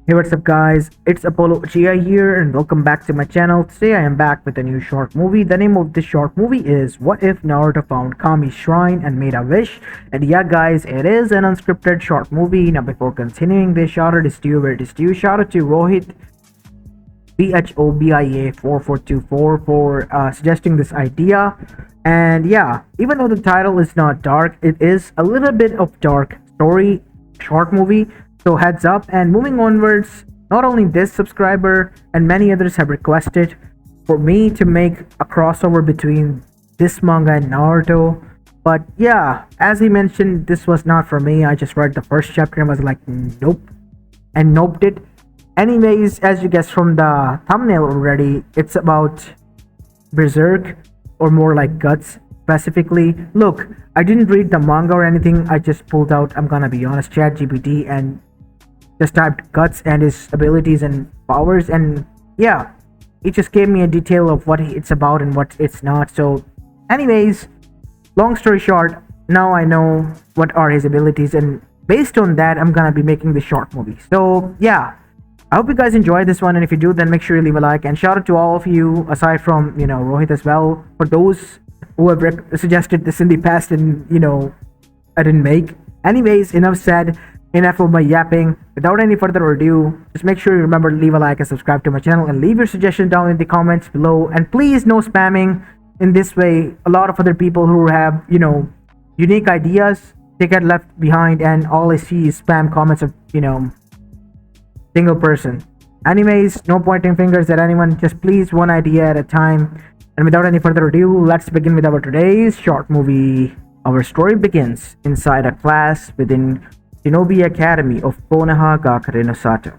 Hey, what's up, guys? It's Apollo Uchiha here, and welcome back to my channel. Today, I am back with a new short movie. The name of this short movie is What If Naruto Found Kami's Shrine and Made a Wish? And yeah, guys, it is an unscripted short movie. Now, before continuing this, shout out to you, where it is to you. Shout out to Rohit BHOBIA4424 for suggesting this idea. And yeah, even though the title is not dark, it is a little bit of dark story short movie. So heads up, and moving onwards, not only this subscriber and many others have requested for me to make a crossover between this manga and Naruto. But yeah, as he mentioned, this was not for me. I just read the first chapter and was like, nope, and noped it. Anyways, as you guessed from the thumbnail already, it's about Berserk, or more like Guts specifically. Look, I didn't read the manga or anything. I just pulled out, I'm gonna be honest, ChatGPT, and just typed Guts and his abilities and powers, and yeah, it just gave me a detail of what it's about and what it's not. So anyways, long story short, now I know what are his abilities, and based on that, I'm gonna be making this short movie. So yeah, I hope you guys enjoy this one, and if you do, then make sure you leave a like. And shout out to all of you, aside from Rohit as well, for those who have suggested this in the past, and I didn't make. Anyways, enough said. Enough of my yapping. Without any further ado, just make sure you remember to leave a like and subscribe to my channel, and leave your suggestion down in the comments below. And please, no spamming. In this way, a lot of other people who have unique ideas, they get left behind, and all I see is spam comments of single person. Anyways, no pointing fingers at anyone, just please one idea at a time. And without any further ado, let's begin with our today's short movie. Our story begins inside a class within Shinobi Academy of Konoha no Sato,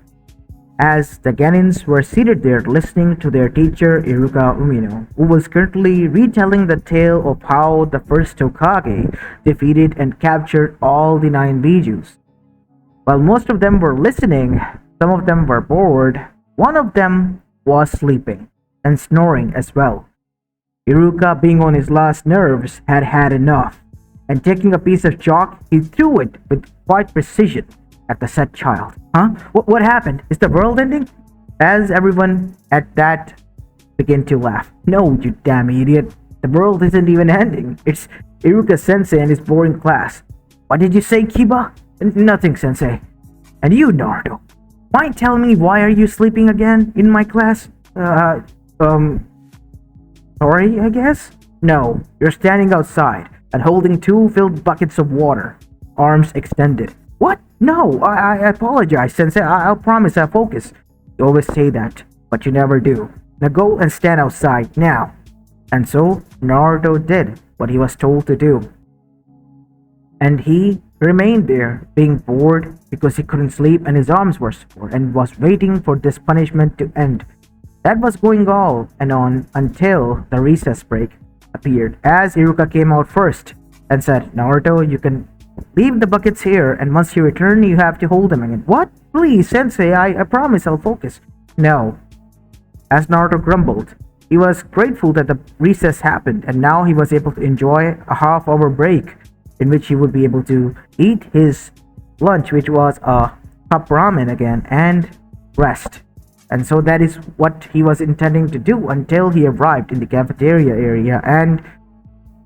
as the Genins were seated there listening to their teacher Iruka Umino, who was currently retelling the tale of how the first Hokage defeated and captured all the 9 Bijus. While most of them were listening, some of them were bored. One of them was sleeping and snoring as well. Iruka, being on his last nerves, had had enough, and taking a piece of chalk, he threw it with quite precision at the said child. Huh? What happened? Is the world ending? As everyone at that began to laugh. No, you damn idiot. The world isn't even ending. It's Iruka sensei and his boring class. What did you say, Kiba? Nothing, sensei. And you, Naruto, mind telling me why are you sleeping again in my class? Sorry, I guess? No, you're standing outside and holding 2 filled buckets of water, arms extended. What? No, I apologize, sensei. I'll promise I'll focus. You always say that, but you never do. Now go and stand outside, now. And so, Naruto did what he was told to do. And he remained there, being bored because he couldn't sleep and his arms were sore, and was waiting for this punishment to end. That was going on and on until the recess break appeared, as Iruka came out first and said, Naruto, you can leave the buckets here, and once you return, you have to hold them again. What? Please, sensei, I promise I'll focus. No. As Naruto grumbled, he was grateful that the recess happened, and now he was able to enjoy a half-hour break in which he would be able to eat his lunch, which was a cup ramen again, and rest. And so that is what he was intending to do until he arrived in the cafeteria area and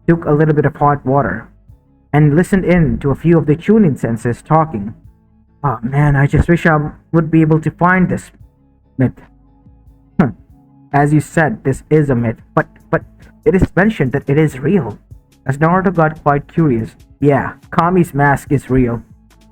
took a little bit of hot water and listened in to a few of the Chunin senses talking. Oh man, I just wish I would be able to find this myth. As you said, this is a myth, but it is mentioned that it is real. As Naruto got quite curious, yeah, Kami's mask is real.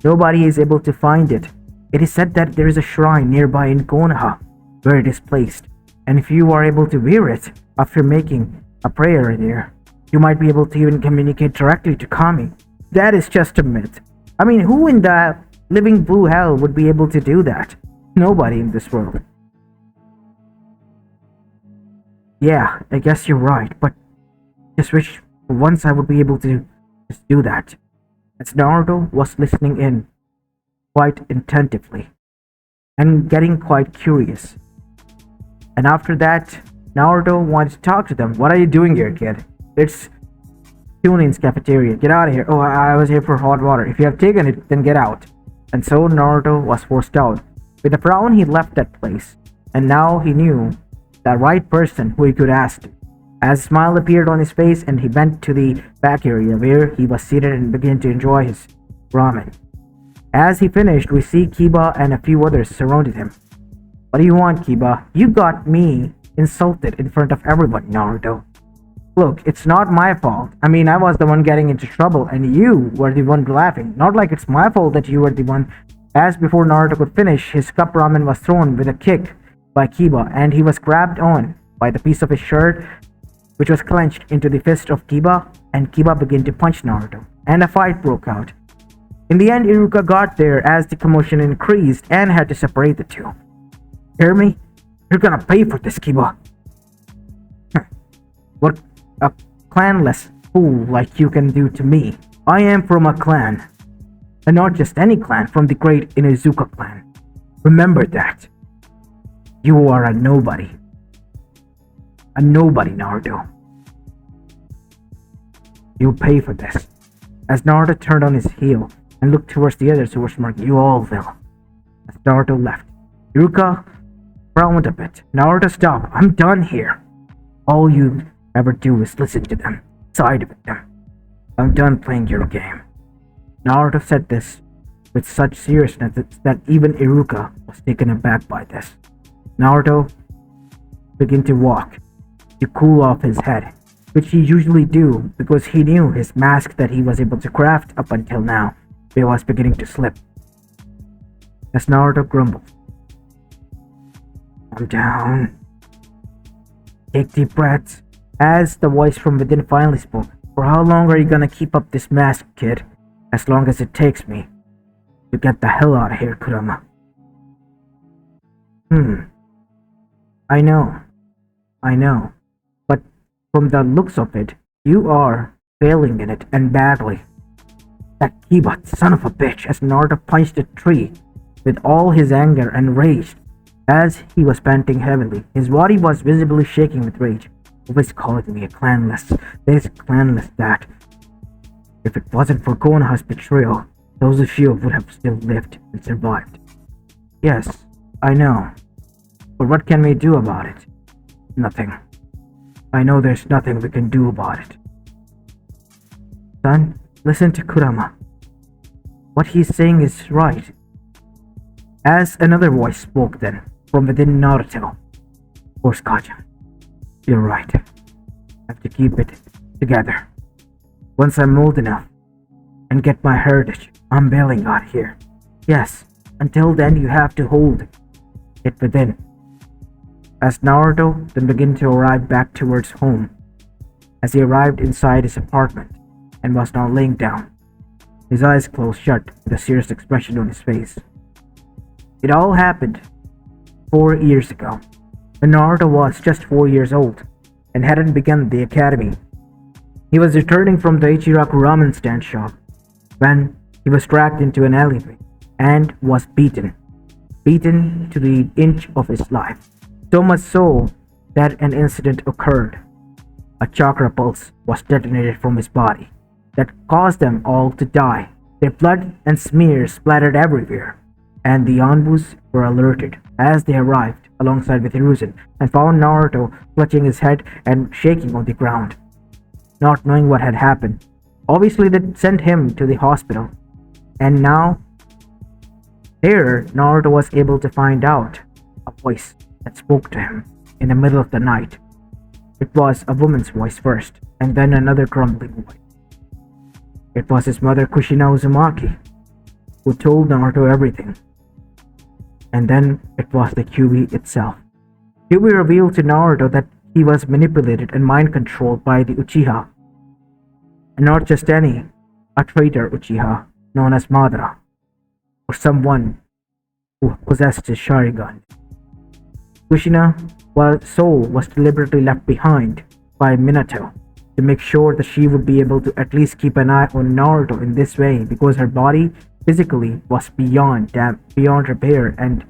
Nobody is able to find it. It is said that there is a shrine nearby in Konoha where it is placed, and if you are able to wear it after making a prayer there, you might be able to even communicate directly to Kami. That is just a myth. I mean, who in the living blue hell would be able to do that? Nobody in this world. Yeah, I guess you're right, but just wish for once I would be able to just do that. As Naruto was listening in quite attentively and getting quite curious. And after that, Naruto wanted to talk to them. What are you doing here, kid? It's Chunin's cafeteria. Get out of here. Oh, I was here for hot water. If you have taken it, then get out. And so Naruto was forced out. With a frown, he left that place, and now he knew the right person who he could ask to. As a smile appeared on his face, and he went to the back area where he was seated and began to enjoy his ramen. As he finished, we see Kiba and a few others surrounded him. What do you want, Kiba? You got me insulted in front of everyone, Naruto. Look, it's not my fault. I mean, I was the one getting into trouble, and you were the one laughing. Not like it's my fault that you were the one. As before Naruto could finish, his cup ramen was thrown with a kick by Kiba, and he was grabbed on by the piece of his shirt, which was clenched into the fist of Kiba, and Kiba began to punch Naruto, and a fight broke out. In the end, Iruka got there as the commotion increased and had to separate the two. Hear me? You're gonna pay for this, Kiba. What a clanless fool like you can do to me. I am from a clan. And not just any clan, from the great Inuzuka clan. Remember that. You are a nobody. A nobody, Naruto. You'll pay for this. As Naruto turned on his heel and looked towards the others who were smirking, you all will. As Naruto left, Iruka frowned a bit. Naruto, stop. I'm done here. All you ever do is listen to them, side with them. I'm done playing your game. Naruto said this with such seriousness that even Iruka was taken aback by this. Naruto began to walk to cool off his head, which he usually do because he knew his mask that he was able to craft up until now was beginning to slip. As Naruto grumbled, I'm down. Take deep breaths. As the voice from within finally spoke, for how long are you gonna keep up this mask, kid? As long as it takes me to get the hell out of here, Kurama. I know. But from the looks of it, you are failing in it, and badly. That Kiba, son of a bitch, as Naruto punched a tree with all his anger and rage. As he was panting heavily, his body was visibly shaking with rage. Always calling me a clanless this, clanless that. If it wasn't for Konoha's betrayal, those of you would have still lived and survived. Yes, I know. But what can we do about it? Nothing. I know there's nothing we can do about it. Son, listen to Kurama. What he's saying is right. As another voice spoke then, from within Naruto. Of course, Kaja. You're right. I have to keep it together. Once I'm old enough and get my heritage, I'm bailing out here. Yes, until then you have to hold it within. As Naruto then began to arrive back towards home, as he arrived inside his apartment and was now laying down, his eyes closed shut with a serious expression on his face. It all happened 4 years ago, when Naruto was just 4 years old and hadn't begun the academy. He was returning from the Ichiraku ramen stand shop when he was dragged into an alleyway and was beaten to the inch of his life. So much so that an incident occurred. A chakra pulse was detonated from his body that caused them all to die. Their blood and smears splattered everywhere, and the Anbus were alerted as they arrived alongside with Hiruzen and found Naruto clutching his head and shaking on the ground, not knowing what had happened. Obviously, they sent him to the hospital, and now here Naruto was able to find out a voice that spoke to him in the middle of the night. It was a woman's voice first, and then another grumbling voice. It was his mother, Kushina Uzumaki, who told Naruto everything. And then it was the Kyuubi itself. Kyuubi revealed to Naruto that he was manipulated and mind controlled by the Uchiha. And not just any, a traitor Uchiha known as Madara, or someone who possessed his Sharingan. Kushina's soul was deliberately left behind by Minato to make sure that she would be able to at least keep an eye on Naruto in this way, because her body physically was beyond repair and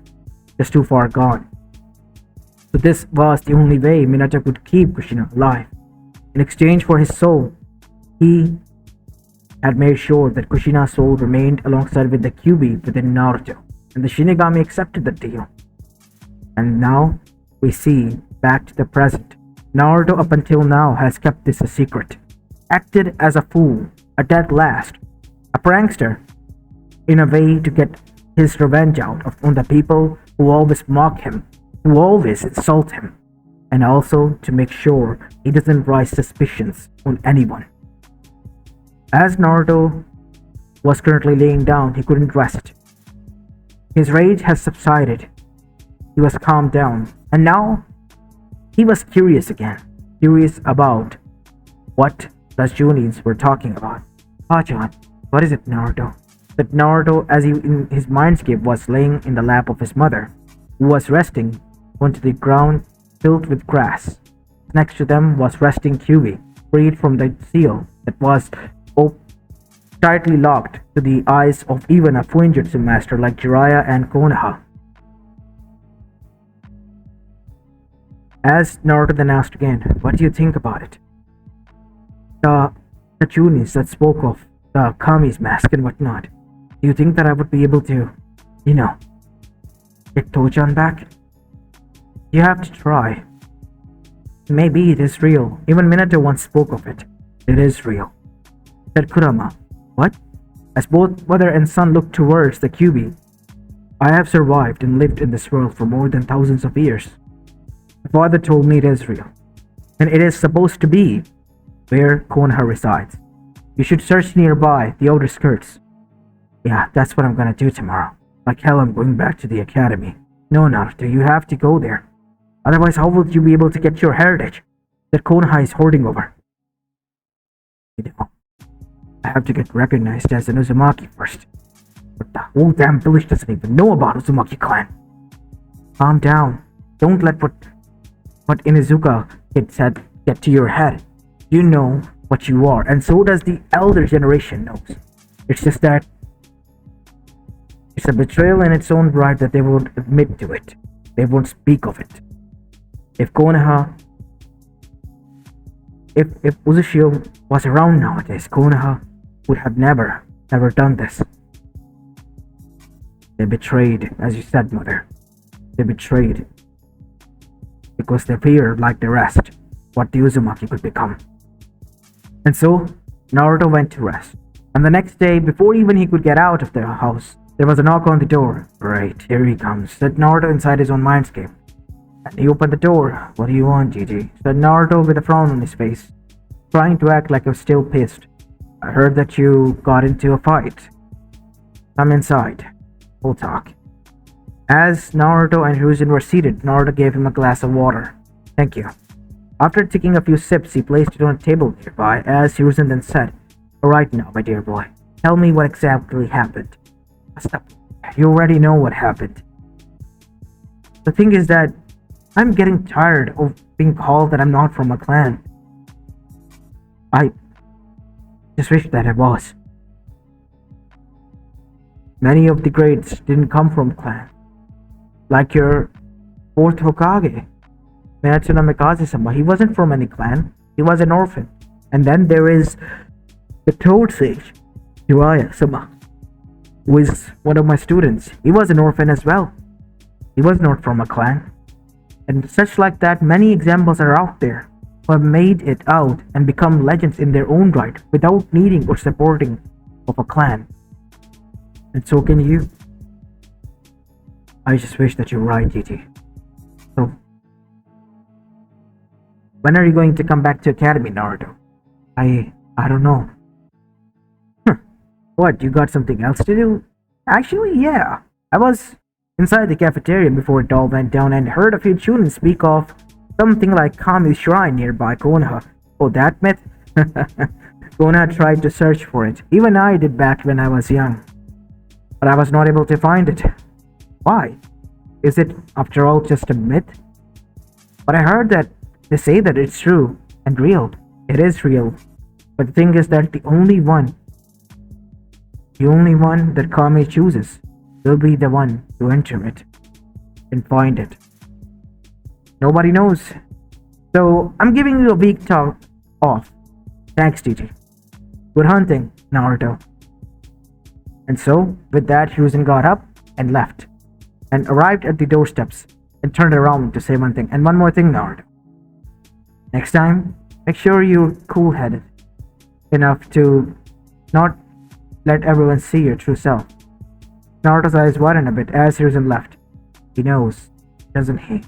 just too far gone. So this was the only way Minato could keep Kushina alive. In exchange for his soul, he had made sure that Kushina's soul remained alongside with the Kyuubi within Naruto, and the Shinigami accepted the deal. And now we see back to the present. Naruto up until now has kept this a secret, acted as a fool, a dead last, a prankster, in a way to get his revenge out on the people who always mock him, who always insult him, and also to make sure he doesn't raise suspicions on anyone. As Naruto was currently laying down, he couldn't rest. His rage has subsided. He was calmed down, and now he was curious again, curious about what the Chunins were talking about. Hajan, what is it, Naruto? That Naruto, as he in his mindscape was laying in the lap of his mother, who was resting onto the ground filled with grass. Next to them was resting Kyuubi, freed from the seal that was tightly locked to the eyes of even a Fuinjutsu master like Jiraiya and Konoha. As Naruto then asked again, what do you think about it? The Chunins that spoke of the Kami's mask and whatnot. Do you think that I would be able to, get Tojan back? You have to try. Maybe it is real. Even Minato once spoke of it. It is real. Said Kurama. What? As both mother and son looked towards the Kyuubi. I have survived and lived in this world for more than thousands of years. My father told me it is real. And it is supposed to be where Konoha resides. You should search nearby, the outer skirts. Yeah, that's what I'm gonna do tomorrow. Like hell, I'm going back to the academy. No, Naruto, you have to go there. Otherwise, how will you be able to get your heritage that Konoha is hoarding over? I have to get recognized as an Uzumaki first. But the whole damn village doesn't even know about Uzumaki clan. Calm down. Don't let what Inuzuka kid said get to your head. You know what you are, and so does the elder generation knows. It's just that it's a betrayal in its own right that they won't admit to it. They won't speak of it. If Uchiha was around nowadays, Konoha would have never done this. They betrayed, as you said, mother. They betrayed because they feared, like the rest, what the Uzumaki could become. And so, Naruto went to rest. And the next day, before even he could get out of the house, there was a knock on the door. Right, here he comes, said Naruto inside his own mindscape. And he opened the door. What do you want, Gigi? Said Naruto with a frown on his face, trying to act like he was still pissed. I heard that you got into a fight. Come inside. We'll talk. As Naruto and Hiruzen were seated, Naruto gave him a glass of water. Thank you. After taking a few sips, he placed it on a table nearby, as Hiruzen then said, Alright now, my dear boy. Tell me what exactly happened. You already know what happened. The thing is that I'm getting tired of being called that I'm not from a clan. I just wish that I was. Many of the greats didn't come from clans. Like your fourth Hokage, Minatsuna Mikaze-sama. He wasn't from any clan. He was an orphan. And then there is the third sage, Jiraiya-sama, who is one of my students. He was an orphan as well. He was not from a clan. And such like that, many examples are out there who have made it out and become legends in their own right without needing or supporting of a clan. And so can you. I just wish that you're right, Gigi. So, when are you going to come back to Academy, Naruto? I don't know. What, you got something else to do? Actually, yeah. I was inside the cafeteria before it all went down and heard a few Chunin speak of something like Kami's shrine nearby Konoha. Oh, that myth? Konoha tried to search for it. Even I did back when I was young. But I was not able to find it. Why? Is it, after all, just a myth? But I heard that they say that it's true and real. It is real. But the thing is that the only one that Kami chooses will be the one to enter it and find it. Nobody knows. So I'm giving you a week talk off. Thanks, DJ. Good hunting, Naruto. And so, with that, Hiruzen got up and left, and arrived at the doorsteps and turned around to say one thing. And one more thing, Naruto. Next time, make sure you're cool headed enough to not let everyone see your true self. Naruto's eyes widened a bit as Hiruzen left. He knows, doesn't he?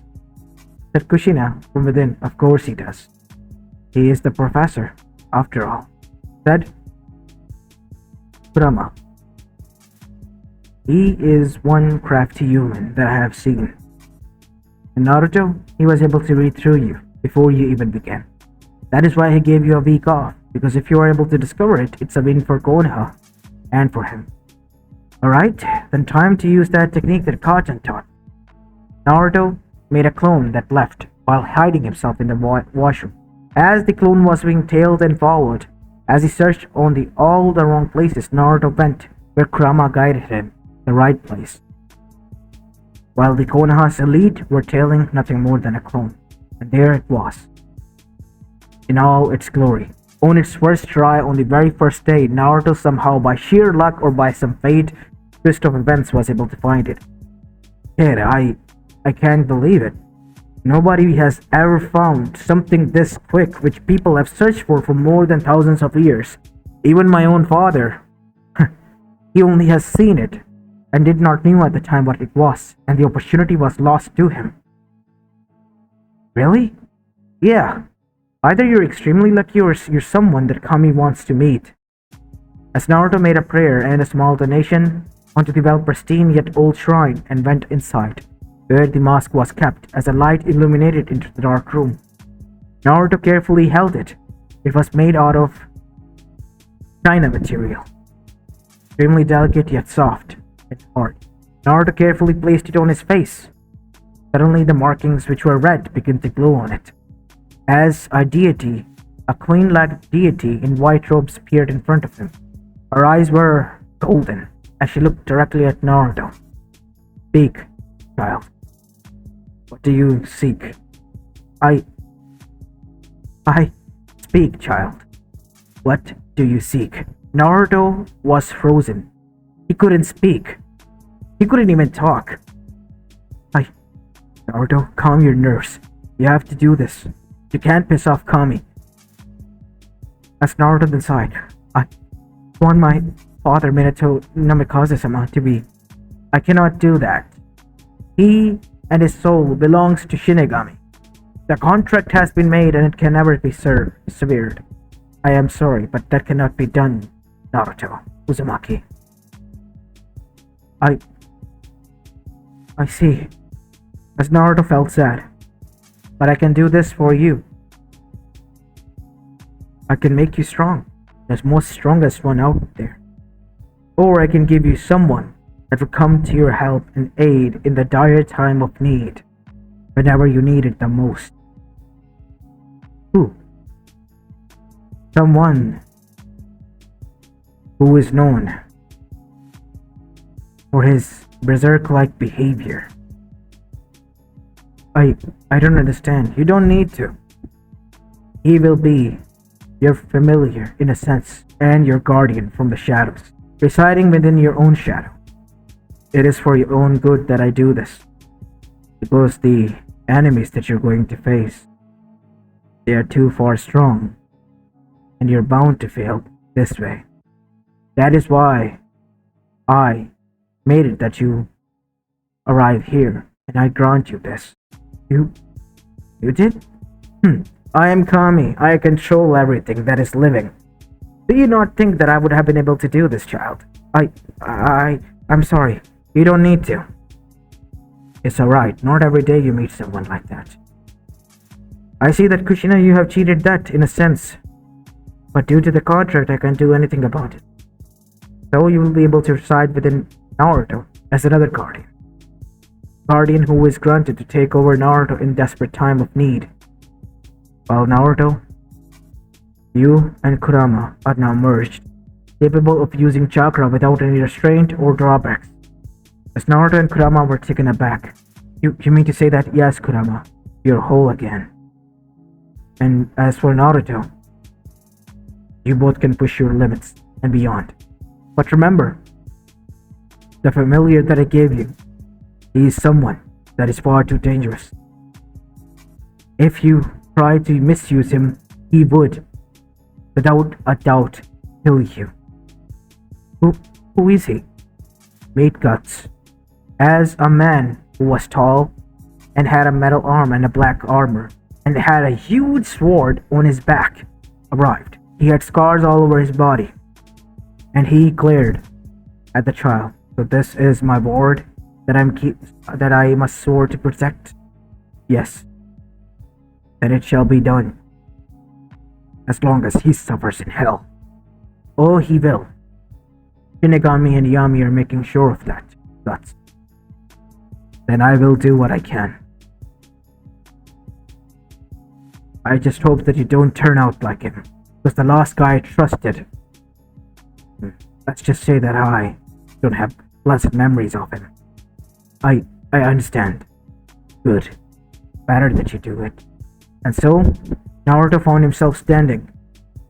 Said Kushina from within. Of course he does. He is the professor, after all. Said Kurama. He is one crafty human that I have seen. In Naruto, he was able to read through you before you even began. That is why he gave you a week off, because if you are able to discover it, it's a win for Konoha and for him. Alright, then time to use that technique that Kajan taught. Naruto made a clone that left while hiding himself in the washroom. As the clone was being tailed and followed, as he searched on all the wrong places, Naruto went where Kurama guided him, the right place. While the Konoha's elite were tailing nothing more than a clone. And there it was, in all its glory. On its first try, on the very first day, Naruto somehow, by sheer luck or by some fate twist of events, was able to find it. Kid, I can't believe it. Nobody has ever found something this quick, which people have searched for more than thousands of years. Even my own father. He only has seen it, and did not know at the time what it was, and the opportunity was lost to him. Really? Yeah. Either you're extremely lucky or you're someone that Kami wants to meet. As Naruto made a prayer and a small donation onto the well-pristine yet old shrine and went inside, where the mask was kept, as a light illuminated into the dark room. Naruto carefully held it. It was made out of china material, extremely delicate yet soft and hard. Naruto carefully placed it on his face. Suddenly the markings, which were red, began to glow on it. As a deity, a queen-like deity in white robes appeared in front of him. Her eyes were golden as she looked directly at Naruto. Speak, child. What do you seek? I speak, child. What do you seek? Naruto was frozen. He couldn't speak. He couldn't even talk. Naruto, calm your nerves. You have to do this. You can't piss off Kami. As Naruto then sighed, I want my father Minato Namikaze-sama to be. I cannot do that. He and his soul belongs to Shinigami. The contract has been made and it can never be severed. I am sorry, but that cannot be done, Naruto Uzumaki. I see. As Naruto felt sad. But I can do this for you. I can make you strong. There's most strongest one out there. Or I can give you someone that will come to your help and aid in the dire time of need, whenever you need it the most. Who? Someone who is known for his berserk-like behavior. I don't understand. You don't need to. He will be your familiar, in a sense, and your guardian from the shadows, residing within your own shadow. It is for your own good that I do this, because the enemies that you're going to face, they are too far strong, and you're bound to fail this way. That is why I made it that you arrive here, and I grant you this. You did? I am Kami. I control everything that is living. Do you not think that I would have been able to do this, child? I'm sorry. You don't need to. It's alright. Not every day you meet someone like that. I see that, Kushina, you have cheated that, in a sense. But due to the contract, I can't do anything about it. So you will be able to reside within Naruto as another guardian. Guardian who is granted to take over Naruto in desperate time of need. While Naruto, you and Kurama are now merged, capable of using chakra without any restraint or drawbacks. As Naruto and Kurama were taken aback. You mean to say that, yes, Kurama, you're whole again. And as for Naruto, you both can push your limits and beyond. But remember, the familiar that I gave you. He is someone that is far too dangerous. If you try to misuse him, he would, without a doubt, kill you. Who, who is he? Made Guts. As a man who was tall and had a metal arm and a black armor and had a huge sword on his back arrived. He had scars all over his body and he glared at the child. So this is my ward that I must swear to protect? Yes. Then it shall be done. As long as he suffers in hell. Oh, he will. Shinigami and Yami are making sure of that. Guts. Then I will do what I can. I just hope that you don't turn out like him. Was the last guy I trusted. Let's just say that I don't have pleasant memories of him. I understand. Good. Better that you do it. And so, Naruto found himself standing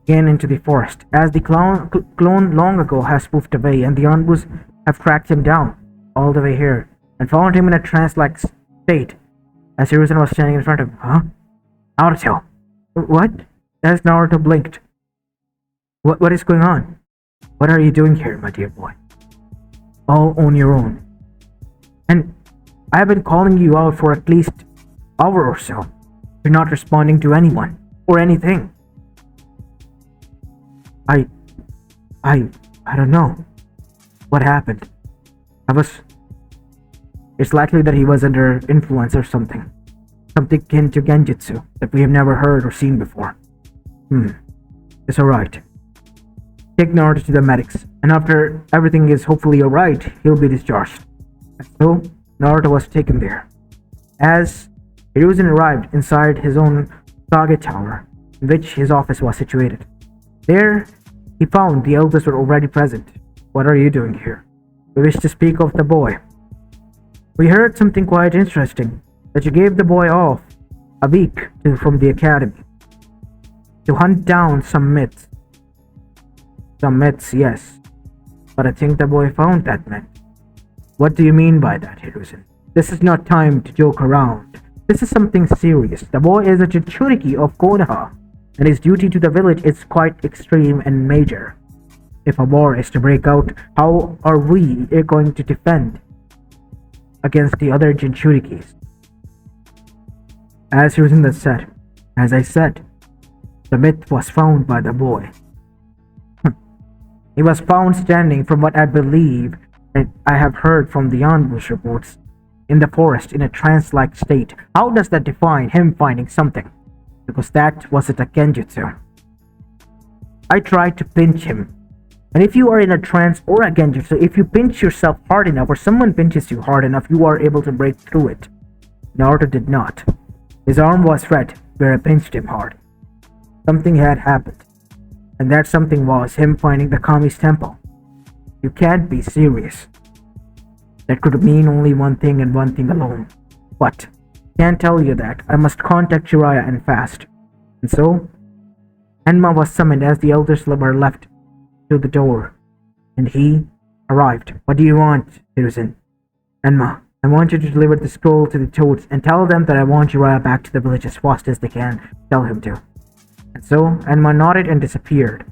again into the forest, as the clone long ago has spoofed away, and the Anbus have tracked him down all the way here, and found him in a trance-like state, as Hiruzen was standing in front of him. Huh? Naruto! What? As Naruto blinked. What is going on? What are you doing here, my dear boy? All on your own. And I have been calling you out for at least an hour or so. You're not responding to anyone or anything. I don't know. What happened? It's likely that he was under influence or something. Something akin to genjutsu that we have never heard or seen before. It's alright. Take Naruto to the medics, and after everything is hopefully alright, he'll be discharged. And so, Naruto was taken there. As Hiruzen arrived inside his own Kage Tower, in which his office was situated. There, he found the elders were already present. What are you doing here? We wish to speak of the boy. We heard something quite interesting, that you gave the boy off a week from the academy to hunt down some myths. Some myths, yes, but I think the boy found that myth. What do you mean by that, Hiruzen? This is not time to joke around. This is something serious. The boy is a Jinchuriki of Konoha, and his duty to the village is quite extreme and major. If a war is to break out, how are we going to defend against the other Jinchurikis? As Hiruzen said, as I said, the myth was found by the boy. He was found standing, from what I believe and I have heard from the ambush reports, in the forest in a trance-like state. How does that define him finding something? Because that wasn't a genjutsu. I tried to pinch him. And if you are in a trance or a genjutsu, if you pinch yourself hard enough or someone pinches you hard enough, you are able to break through it. Naruto did not. His arm was red where I pinched him hard. Something had happened. And that something was him finding the Kami's temple. You can't be serious. That could mean only one thing and one thing alone. But can't tell you that. I must contact Jiraiya and fast. And so, Enma was summoned as the elders were left to the door. And he arrived. What do you want, Hiruzen? Enma, I want you to deliver the scroll to the toads and tell them that I want Jiraiya back to the village as fast as they can. Tell him to. And so, Enma nodded and disappeared.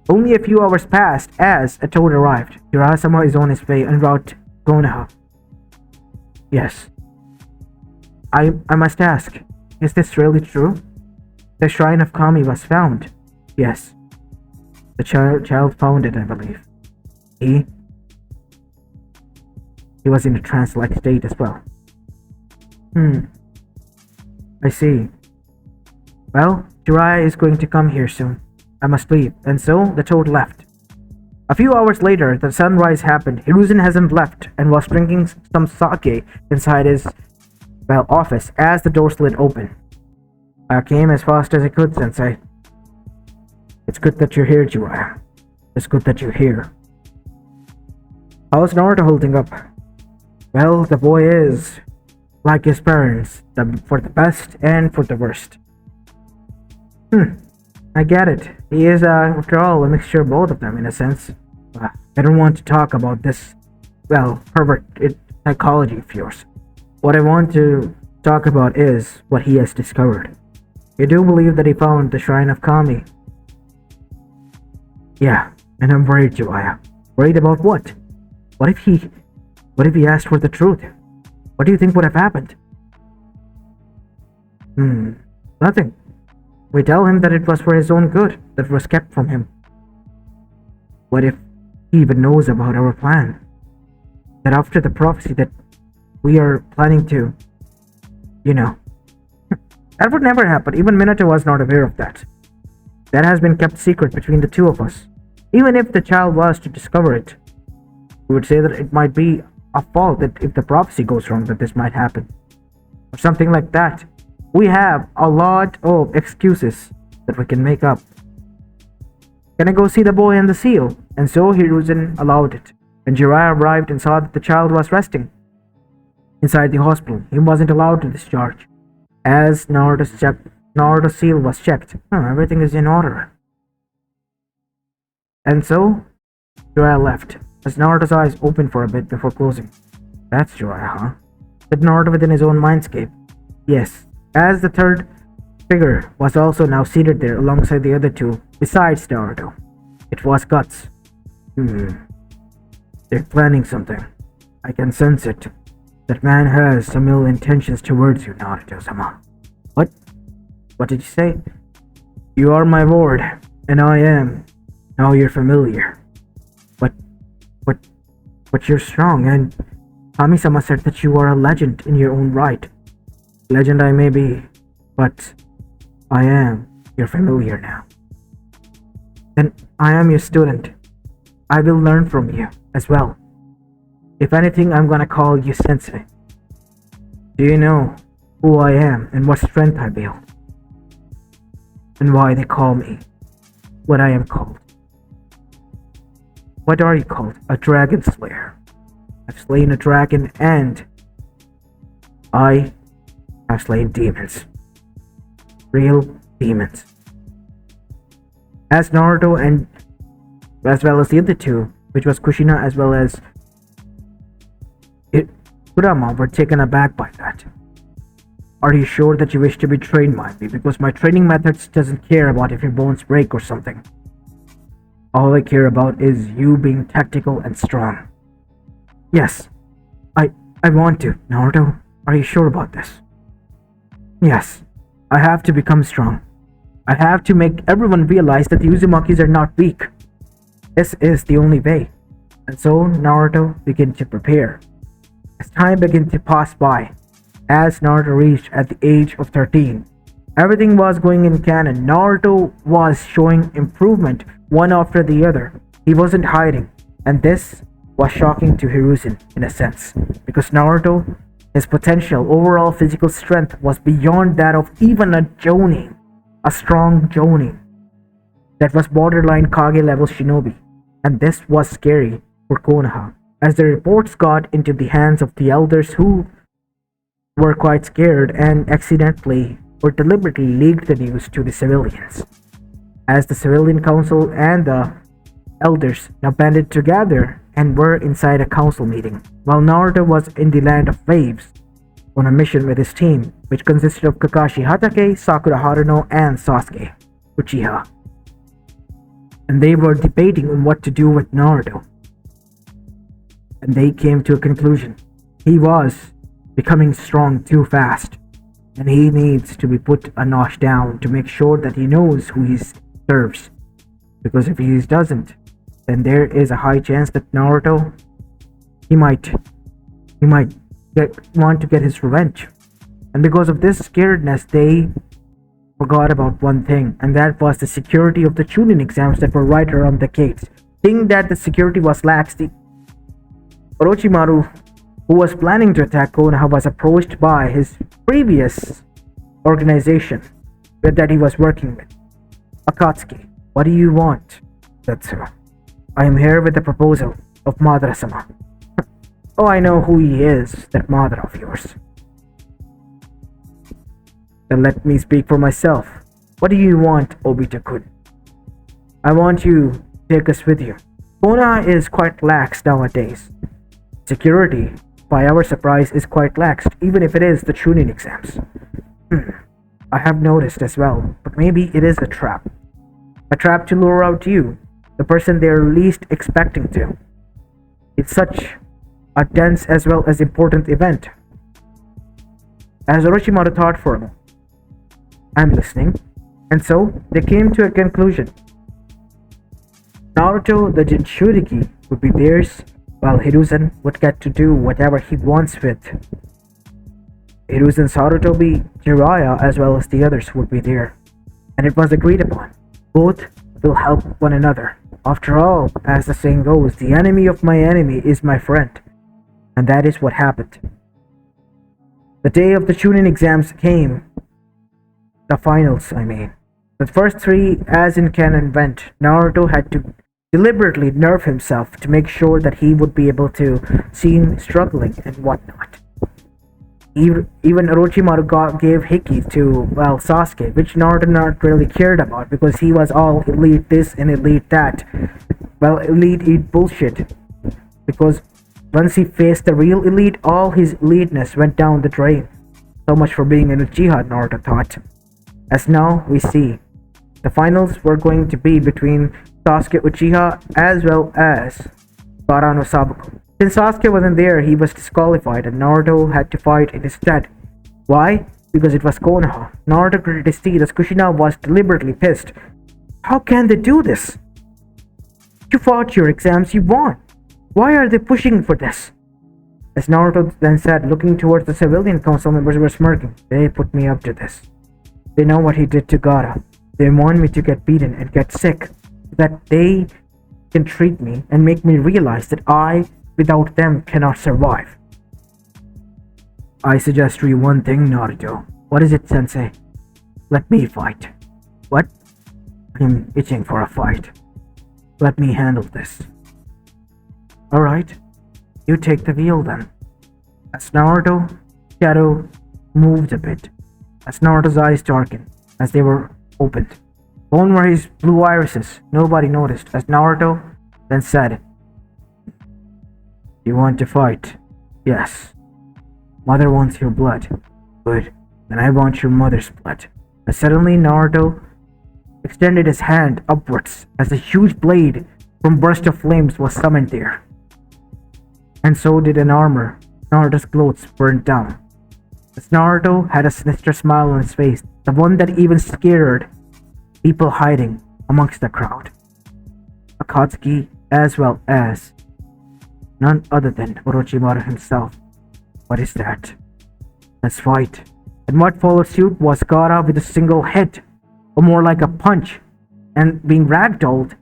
Only a few hours passed as a toad arrived. Jiraiya-sama is on his way en route to Konoha. Yes. I must ask, is this really true? The shrine of Kami was found. Yes. The child found it, I believe. He was in a trance-like state as well. I see. Well, Jiraiya is going to come here soon. I must leave. And so, the toad left. A few hours later, the sunrise happened. Hiruzen hasn't left and was drinking some sake inside his, office as the door slid open. I came as fast as I could, Sensei. It's good that you're here, Jiraiya. It's good that you're here. How's Naruto holding up? Well, the boy is like his parents, for the best and for the worst. I get it. He is, after all, a mixture of both of them, in a sense. I don't want to talk about this pervert psychology of yours. What I want to talk about is what he has discovered. You do believe that he found the Shrine of Kami? Yeah, and I'm worried, Jiraiya. Worried about what? What if he... What if he asked for the truth? What do you think would have happened? Nothing. We tell him that it was for his own good that was kept from him. What if he even knows about our plan? That after the prophecy that we are planning to... You know. That would never happen. Even Minato was not aware of that. That has been kept secret between the two of us. Even if the child was to discover it, we would say that it might be a fault that if the prophecy goes wrong that this might happen. Or something like that. We have a lot of excuses that we can make up. Can I go see the boy and the seal? And so Hiruzen allowed it. When Jiraiya arrived and saw that the child was resting inside the hospital, he wasn't allowed to discharge. As Naruto's seal was checked, everything is in order. And so, Jiraiya left, as Naruto's eyes opened for a bit before closing. That's Jiraiya, huh? Said Naruto within his own mindscape. Yes, as the third figure was also now seated there alongside the other two, besides Naruto. It was Guts. They're planning something. I can sense it. That man has some ill intentions towards you, Naruto-sama. What? What did you say? You are my ward, and I am. Now you're familiar. But you're strong, and Kami-sama said that you are a legend in your own right. Legend I may be, but I am your familiar now. Then I am your student. I will learn from you as well. If anything, I'm gonna call you Sensei. Do you know who I am and what strength I wield? And why they call me what I am called? What are you called? A dragon slayer. I've slain a dragon and I have slain demons. Real demons. As Naruto and as well as the other two, which was Kushina as well as Kurama, were taken aback by that. Are you sure that you wish to be trained by me? Because my training methods doesn't care about if your bones break or something. All I care about is you being tactical and strong. Yes, I want to. Naruto, are you sure about this? Yes, I have to become strong. I have to make everyone realize that the Uzumakis are not weak. This is the only way. And so Naruto began to prepare. As time began to pass by, as Naruto reached at the age of 13, everything was going in canon. Naruto was showing improvement one after the other. He wasn't hiding, and this was shocking to Hiruzen in a sense, because Naruto, his potential overall physical strength was beyond that of even a Jonin, a strong Jonin that was borderline Kage level shinobi, and this was scary for Konoha, as the reports got into the hands of the elders who were quite scared and accidentally or deliberately leaked the news to the civilians. As the civilian council and the elders now banded together and were inside a council meeting, while Naruto was in the land of waves on a mission with his team, which consisted of Kakashi Hatake, Sakura Haruno, and Sasuke Uchiha. And they were debating on what to do with Naruto. And they came to a conclusion. He was becoming strong too fast, and he needs to be put a notch down to make sure that he knows who he serves. Because if he doesn't, then there is a high chance that Naruto, he might want to get his revenge. And because of this scaredness, they forgot about one thing, and that was the security of the Chunin exams that were right around the gates. Seeing that the security was lax, the Orochimaru, who was planning to attack Konoha, was approached by his previous organization that he was working with. Akatsuki, what do you want? Tetsuo. I am here with the proposal of Madara-sama. Oh, I know who he is, that Madara of yours. Then let me speak for myself. What do you want, Obito-kun? I want you to take us with you. Konoha is quite lax nowadays. Security, by our surprise, is quite lax, even if it is the Chunin exams. I have noticed as well, but maybe it is a trap. A trap to lure out you, the person they're least expecting to. It's such a dense as well as important event. As Orochimaru thought for a moment, I'm listening, and so they came to a conclusion. Naruto, the Jinchuriki, would be theirs, while Hiruzen would get to do whatever he wants with. Hiruzen's Sarutobi, Jiraiya, as well as the others would be there, and it was agreed upon. Both will help one another. After all, as the saying goes, the enemy of my enemy is my friend, and that is what happened. The day of the Chunin exams came. The finals, I mean. The first three, as in canon went, Naruto had to deliberately nerve himself to make sure that he would be able to see him struggling and whatnot. Even Orochimaru gave Hiki to, well, Sasuke, which Naruto not really cared about because he was all elite this and elite that. Well, elite eat bullshit. Because once he faced the real elite, all his eliteness went down the drain. So much for being an Uchiha, Naruto thought. As now we see, the finals were going to be between Sasuke Uchiha as well as Gaara no Sabuku. Since Sasuke wasn't there, he was disqualified and Naruto had to fight in his stead. Why? Because it was Konoha. Naruto could see that Kushina was deliberately pissed. How can they do this? You fought your exams, you won. Why are they pushing for this? As Naruto then said, looking towards the civilian council members were smirking. They put me up to this. They know what he did to Gaara. They want me to get beaten and get sick, so that they can treat me and make me realize that I, without them, cannot survive. I suggest you one thing, Naruto. What is it, Sensei? Let me fight. What? I'm itching for a fight. Let me handle this. Alright, you take the wheel then. As Naruto's shadow moved a bit, as Naruto's eyes darkened, as they were opened. Gone were his blue irises. Nobody noticed, as Naruto then said, You want to fight? Yes. Mother wants your blood. Good. Then I want your mother's blood. And suddenly Naruto extended his hand upwards as a huge blade from burst of flames was summoned there. And so did an armor. Naruto's clothes burned down. As Naruto had a sinister smile on his face, the one that even scared people hiding amongst the crowd. Akatsuki, as well as none other than Orochimaru himself. What is that? Let's fight. And what followed suit was Gaara with a single hit, or more like a punch, and being ragdolled,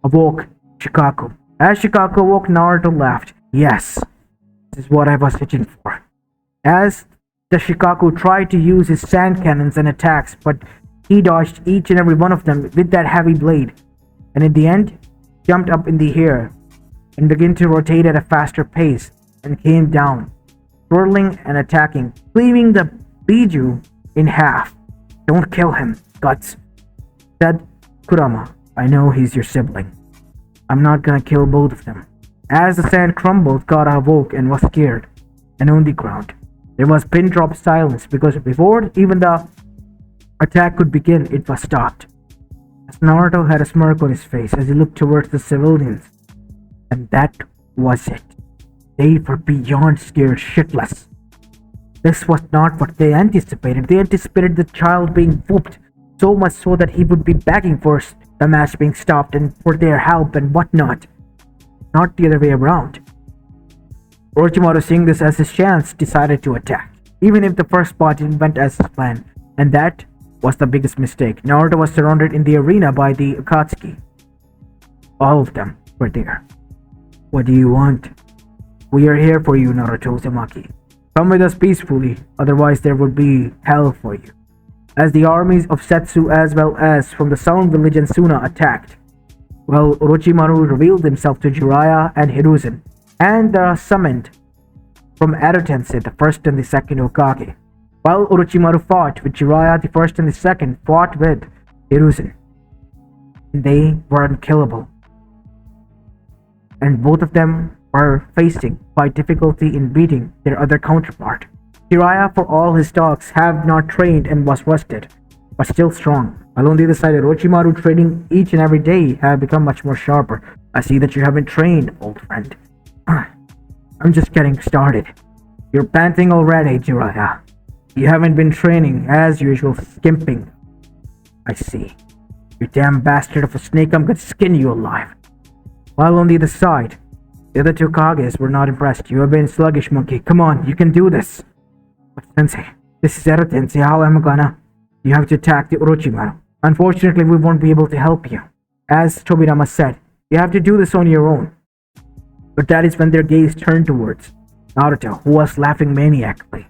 awoke Shikaku. As Shikaku awoke, Naruto laughed. Yes, this is what I was itching for. As the Shikaku tried to use his sand cannons and attacks, but he dodged each and every one of them with that heavy blade, and in the end, jumped up in the air and began to rotate at a faster pace and came down, twirling and attacking, cleaving the Biju in half. Don't kill him, Guts, said Kurama. I know he's your sibling. I'm not gonna kill both of them. As the sand crumbled, Gaara awoke and was scared, and on the ground. There was pin drop silence because before even the attack could begin, it was stopped. As Naruto had a smirk on his face as he looked towards the civilians. And that was it. They were beyond scared shitless. This was not what they anticipated. They anticipated the child being whooped, so much so that he would be begging for the match being stopped and for their help and whatnot. Not the other way around. Orochimaru, seeing this as his chance, decided to attack, even if the first part didn't went as planned, and that was the biggest mistake. Naruto was surrounded in the arena by the Akatsuki. All of them were there. What do you want? We are here for you, Naruto Uzumaki. Come with us peacefully, otherwise there would be hell for you. As the armies of Setsu as well as from the Sound Village and Suna attacked, well, Orochimaru revealed himself to Jiraiya and Hiruzen, and summoned from Edo Tensei the first and the second Hokage. While Orochimaru fought with Jiraiya, the first and the second fought with Hiruzen. They were unkillable. And both of them were facing find difficulty in beating their other counterpart. Jiraiya, for all his talks, have not trained and was rusted, but still strong. While on the other side, Orochimaru training each and every day have become much more sharper. I see that you haven't trained, old friend. I'm just getting started. You're panting already, Jiraiya. You haven't been training, as usual, skimping. I see. You damn bastard of a snake, I'm gonna skin you alive. While on the other side, the other two Kages were not impressed. You have been sluggish, monkey. Come on, you can do this. But Sensei, this is Zero Tensei. How am I gonna? You have to attack the Orochimaru. Unfortunately, we won't be able to help you. As Tobirama said, you have to do this on your own. But that is when their gaze turned towards Naruto, who was laughing maniacally.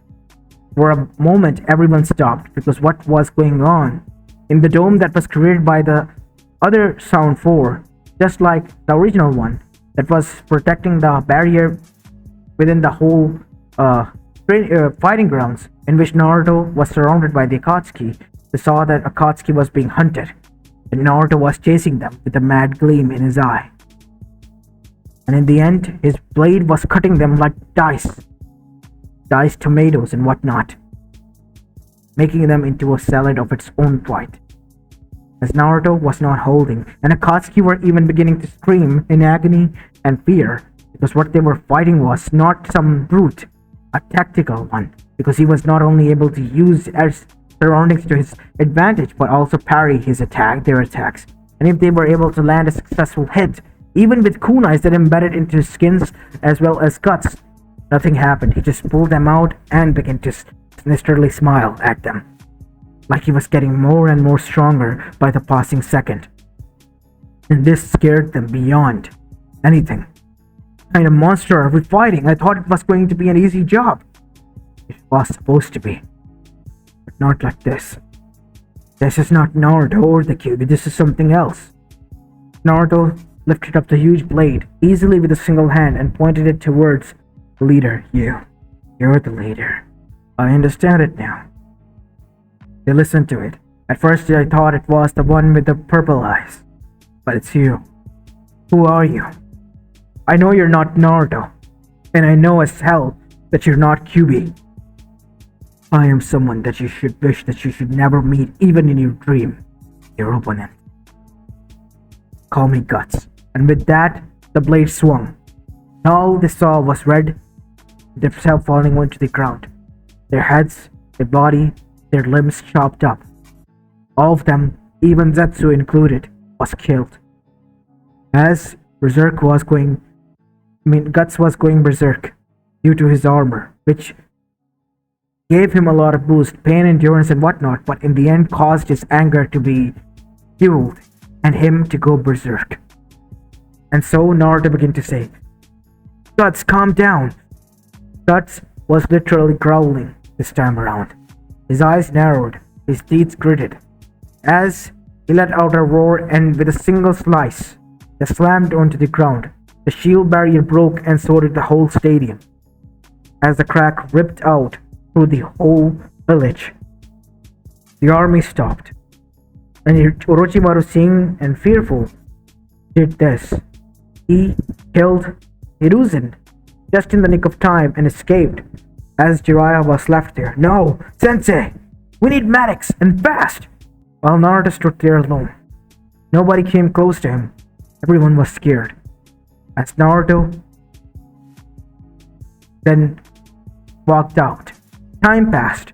For a moment, everyone stopped because what was going on in the dome that was created by the other Sound 4, just like the original one, that was protecting the barrier within the whole fighting grounds, in which Naruto was surrounded by the Akatsuki. They saw that Akatsuki was being hunted, and Naruto was chasing them with a mad gleam in his eye. And in the end, his blade was cutting them like diced tomatoes and whatnot, making them into a salad of its own plight. As Naruto was not holding, and Akatsuki were even beginning to scream in agony and fear, because what they were fighting was not some brute, a tactical one, because he was not only able to use his surroundings to his advantage, but also parry their attacks. And if they were able to land a successful hit, even with kunais that embedded into his skins as well as guts, nothing happened. He just pulled them out and began to sinisterly smile at them, like he was getting more and more stronger by the passing second. And this scared them beyond anything. What kind of monster are we fighting? I thought it was going to be an easy job. It was supposed to be, but not like this. This is not Naruto or the Kyuubi, this is something else. Naruto lifted up the huge blade easily with a single hand and pointed it towards the leader. You're the leader. I understand it now. They listened to it. At first I thought it was the one with the purple eyes, but it's you. Who are you? I know you're not Naruto, and I know as hell that you're not Kyuubi. I am someone that you should wish that you should never meet even in your dream. Your opponent. Call me Guts. And with that, the blade swung. All they saw was red, themselves falling onto the ground. Their heads, their body, their limbs chopped up. All of them, even Zetsu included, was killed. As Guts was going berserk due to his armor, which gave him a lot of boost, pain, endurance, and whatnot, but in the end caused his anger to be fueled and him to go berserk. And so Naruto began to say, Guts, calm down. Guts was literally growling this time around. His eyes narrowed, his teeth gritted, as he let out a roar, and with a single slice that slammed onto the ground, the shield barrier broke and so did the whole stadium, as the crack ripped out through the whole village. The army stopped, and Orochimaru, seeing and fearful, did this. He killed Hiruzen just in the nick of time and escaped, as Jiraiya was left there. No, Sensei! We need medics, and fast! While Naruto stood there alone. Nobody came close to him. Everyone was scared. As Naruto then walked out. Time passed.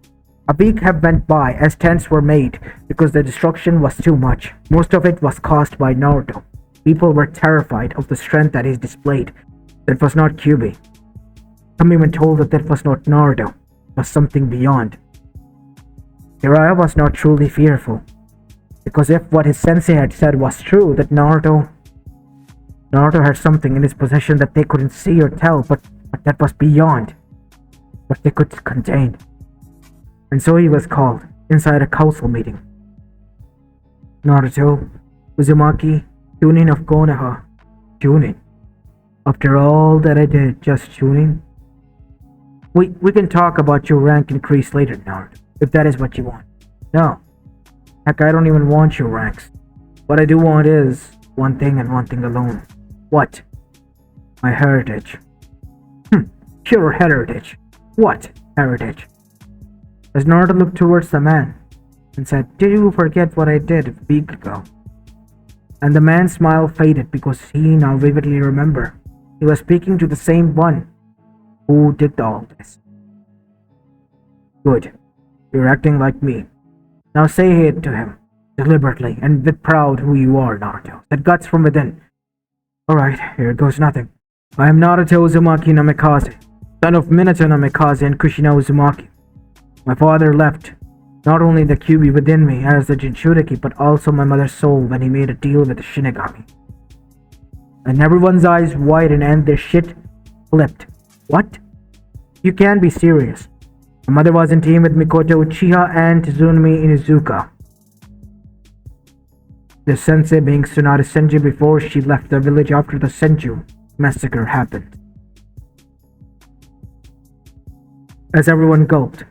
A week had went by as tents were made because the destruction was too much. Most of it was caused by Naruto. People were terrified of the strength that he displayed. That was not Kyuubi. Some even told that was not Naruto. It was something beyond. Jiraiya was not truly fearful, because if what his sensei had said was true, that Naruto had something in his possession that they couldn't see or tell, but that was beyond what they could contain. And so he was called inside a council meeting. Naruto, Uzumaki, Chunin of Konoha. Chunin. After all that I did, just Chunin? We can talk about your rank increase later, Naruto, if that is what you want. No. Heck, I don't even want your ranks. What I do want is one thing and one thing alone. What? My heritage. Pure heritage. What heritage? As Naruto looked towards the man and said, "Did you forget what I did a week ago?" And the man's smile faded because he now vividly remembered he was speaking to the same one who did all this. Good. You're acting like me. Now say it to him, deliberately and with proud who you are, Naruto. That guts from within. Alright, here goes nothing. I am Naruto Uzumaki Namikaze, son of Minato Namikaze and Kushina Uzumaki. My father left not only the Kyuubi within me as the Jinchuriki, but also my mother's soul when he made a deal with the Shinigami. And everyone's eyes widened and their shit flipped. What? You can't be serious. My mother was in team with Mikoto Uchiha and Tsunemi Inuzuka. The sensei being Tsunade Senju before she left the village after the Senju massacre happened. As everyone gulped,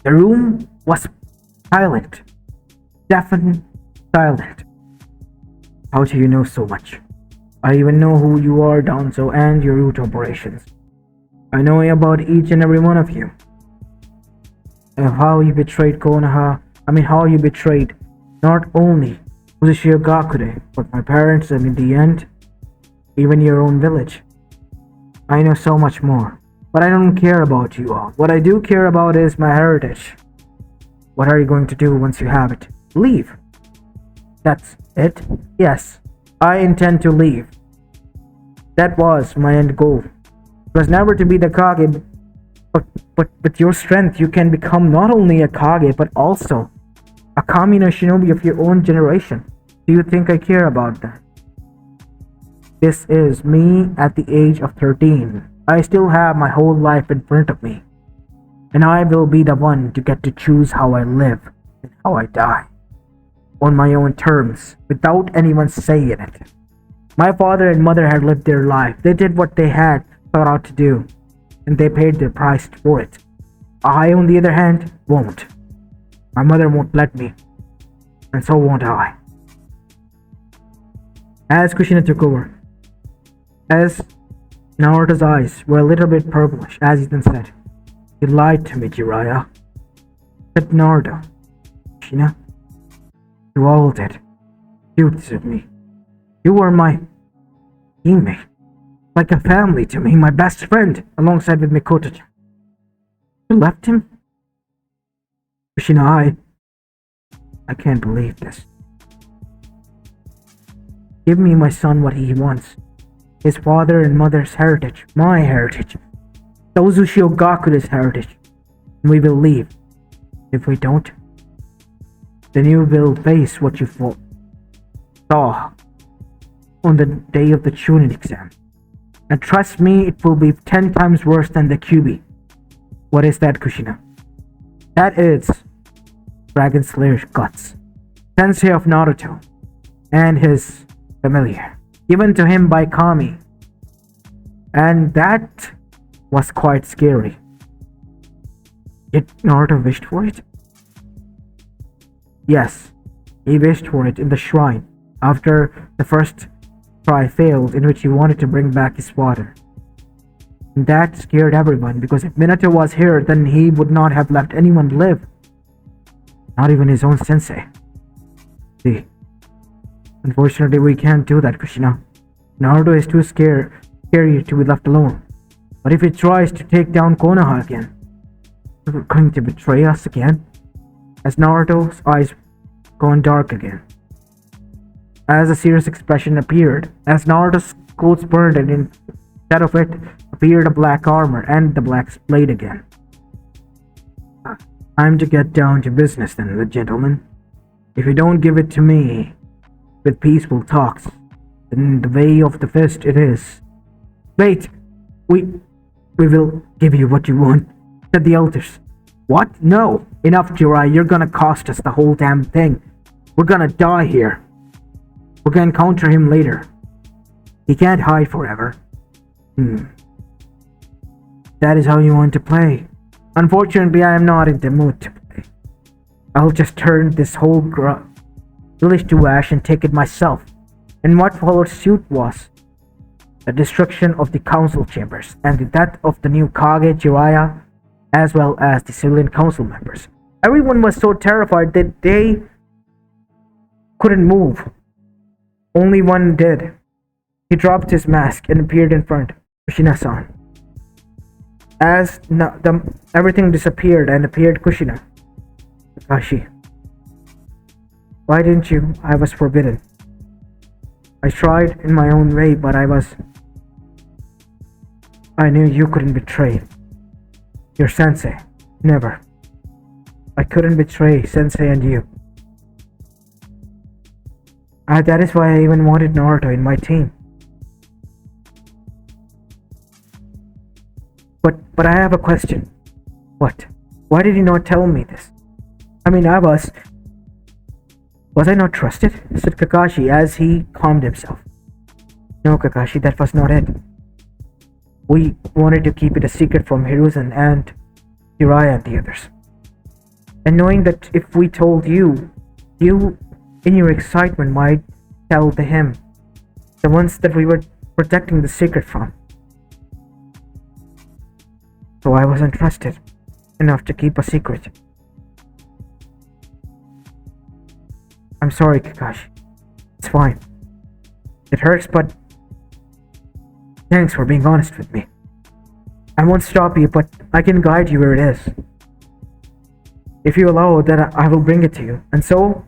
the room was silent. Deafened silent. How do you know so much? I even know who you are, Danzo, and your root operations. I know about each and every one of you. How you betrayed Konoha, how you betrayed not only Uchiha Gakure, but my parents, and in the end, even your own village. I know so much more, but I don't care about you all. What I do care about is my heritage. What are you going to do once you have it? Leave. That's it? Yes, I intend to leave. That was my end goal. It was never to be the Kage, but with your strength you can become not only a Kage, but also a Kami no Shinobi of your own generation. Do you think I care about that? This is me at the age of 13. I still have my whole life in front of me. And I will be the one to get to choose how I live and how I die. On my own terms, without anyone saying it. My father and mother had lived their life. They did what they had thought out to do. And they paid the price for it. I, on the other hand, won't. My mother won't let me. And so won't I. As Kushina took over, as Naruto's eyes were a little bit purplish, as he then said, "You lied to me, Jiraiya." Said Naruto. Kushina, you all did. You did me. You were my teammate. Like a family to me, my best friend, alongside with Mikoto. You left him? Kushina, I can't believe this. Give me my son what he wants. His father and mother's heritage, my heritage, the Uchiha Gakure's heritage, and we will leave. If we don't, then you will face what you saw on the day of the Chunin exam. And trust me, it will be 10 times worse than the Kyuubi. What is that, Kushina? That is Dragon Slayer's guts, sensei of Naruto, and his familiar, given to him by Kami. And that was quite scary. Did Naruto wish for it? Yes, he wished for it in the shrine after the first try failed, in which he wanted to bring back his father. And that scared everyone, because if Minato was here, then he would not have let anyone live. Not even his own sensei. See, unfortunately we can't do that, Kushina. Naruto is too scary to be left alone. But if he tries to take down Konoha again, you're going to betray us again? As Naruto's eyes gone dark again. As a serious expression appeared, as Naruto's clothes burned, and instead of it appeared a black armor and the black blade again. Time to get down to business then, the gentleman. If you don't give it to me with peaceful talks, then the way of the fist it is. Wait, we will give you what you want, said the elders. What? No, enough, Jiraiya, you're gonna cost us the whole damn thing. We're gonna die here. We're gonna encounter him later. He can't hide forever. That is how you want to play. Unfortunately, I am not in the mood to play. I'll just turn this whole village to ash and take it myself. And what followed suit was the destruction of the council chambers, and the death of the new Kage Jiraiya, as well as the civilian council members. Everyone was so terrified that they couldn't move. Only one did. He dropped his mask and appeared in front of Kushina-san. As everything disappeared and appeared Kushina. Kakashi. Why didn't you? I was forbidden. I tried in my own way, but I knew you couldn't betray your sensei. Never. I couldn't betray sensei and you. That is why I even wanted Naruto in my team. But I have a question. What? Why did you not tell me this? I mean, was I not trusted? Said Kakashi as he calmed himself. No, Kakashi, that was not it. We wanted to keep it a secret from Hiruzen and Jiraiya and the others. And knowing that if we told you, you, in your excitement, might tell him, the ones that we were protecting the secret from. So I wasn't trusted enough to keep a secret. I'm sorry, Kakashi. It's fine. It hurts, but thanks for being honest with me. I won't stop you, but I can guide you where it is. If you allow, then I will bring it to you. And so,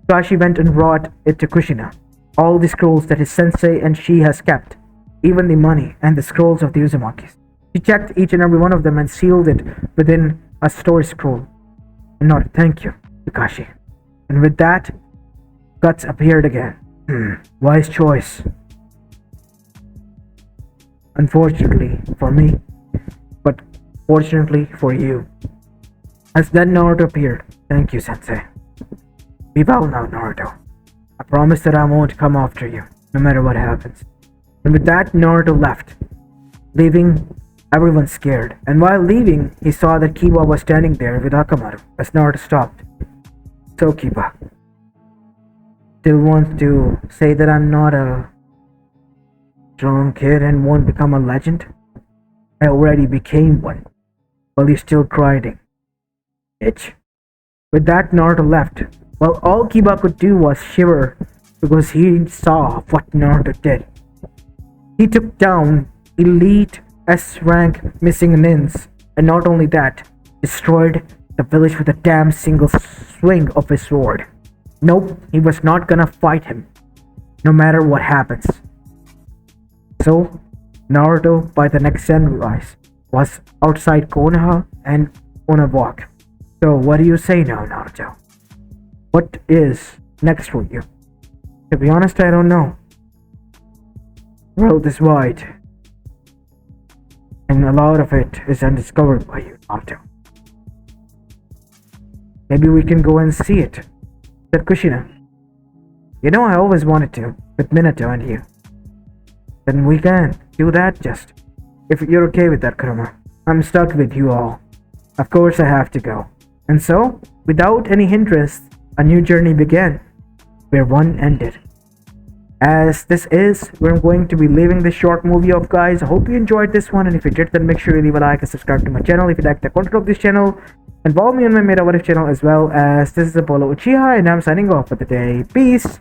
Kakashi went and brought it to Kushina. All the scrolls that his sensei and she has kept, even the money and the scrolls of the Uzumakis. He checked each and every one of them and sealed it within a storage scroll. And nodded, thank you, Kakashi. And with that, guts appeared again. Wise choice. Unfortunately for me, but fortunately for you. As then Naruto appeared. Thank you, Sensei. Be well now, Naruto. I promise that I won't come after you, no matter what happens. And with that, Naruto left, leaving everyone scared. And while leaving, he saw that Kiba was standing there with Akamaru as Naruto stopped. So, Kiba, still wants to say that I'm not a strong kid and won't become a legend? I already became one, while you're still grinding. Bitch. With that, Naruto left, while all Kiba could do was shiver because he saw what Naruto did. He took down elite S-rank missing nins, and not only that, destroyed the village with a damn single swing of his sword. Nope, he was not gonna fight him, no matter what happens. So, Naruto, by the next sunrise, was outside Konoha and on a walk. So, what do you say now, Naruto? What is next for you? To be honest, I don't know. The world is wide, and a lot of it is undiscovered by you, Naruto. Maybe we can go and see it, said Kushina. You know, I always wanted to, with Minato and you. Then we can do that just. If you're okay with that, Kurama. I'm stuck with you all. Of course I have to go. And so, without any hindrance, a new journey began, where one ended. As this is, we're going to be leaving this short movie off, guys. I hope you enjoyed this one, and if you did, then make sure you leave a like and subscribe to my channel if you like the content of this channel. And follow me on my Meta What If channel as well. As this is Apollo Uchiha, and I'm signing off for the day. Peace!